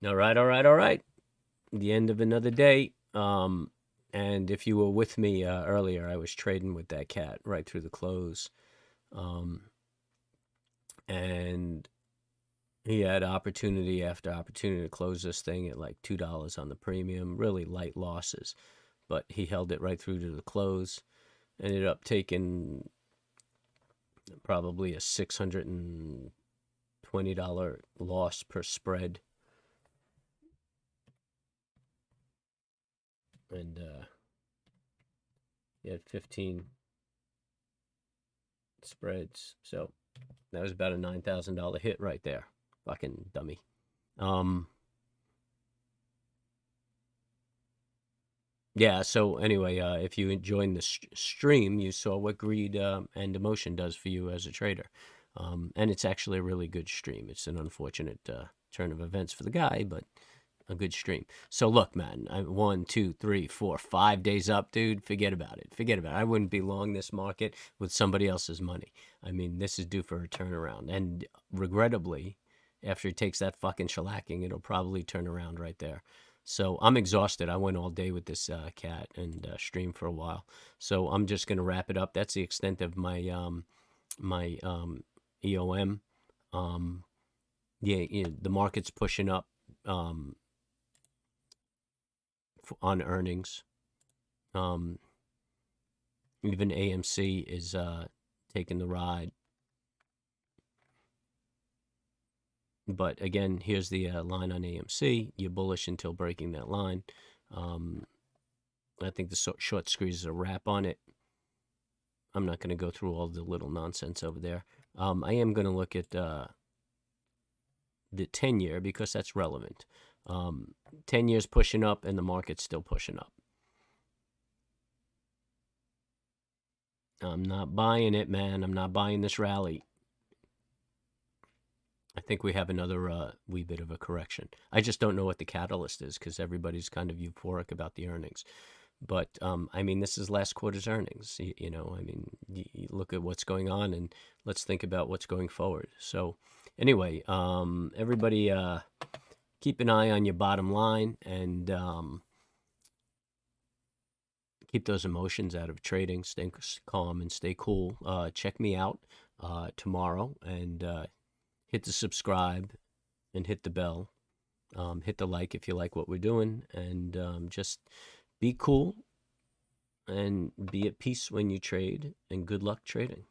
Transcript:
All right, all right, all right. The end of another day. And if you were with me earlier, I was trading with that cat right through the close. Um, and he had opportunity after opportunity to close this thing at like $2 on the premium, really light losses. But he held it right through to the close. Ended up taking probably a $620 loss per spread. And he had 15 spreads. So that was about a $9,000 hit right there. Fucking dummy. Um, yeah, so anyway, if you joined the stream, you saw what greed and emotion does for you as a trader. And it's actually a really good stream. It's an unfortunate turn of events for the guy, but a good stream. So look, man, 1, 2, 3, 4, 5 days up, dude. Forget about it. Forget about it. I wouldn't be long this market with somebody else's money. I mean, this is due for a turnaround. And regrettably, after he takes that fucking shellacking, it'll probably turn around right there. So I'm exhausted. I went all day with this cat and streamed for a while. So I'm just gonna wrap it up. That's the extent of my EOM. Um, yeah, the market's pushing up um, on earnings. Um, Even AMC is taking the ride. But again, here's the line on AMC. You're bullish until breaking that line. Um, I think the short squeeze is a wrap on it. I'm not going to go through all the little nonsense over there. I am going to look at the 10-year because that's relevant. 10 years pushing up and the market's still pushing up. I'm not buying it, man. I'm not buying this rally. I think we have another wee bit of a correction. I just don't know what the catalyst is because everybody's kind of euphoric about the earnings. But I mean, this is last quarter's earnings. I mean, you look at what's going on and let's think about what's going forward. So anyway, everybody keep an eye on your bottom line and keep those emotions out of trading. Stay calm and stay cool. Check me out tomorrow and hit the subscribe and hit the bell. Hit the like if you like what we're doing, and just be cool and be at peace when you trade. And good luck trading.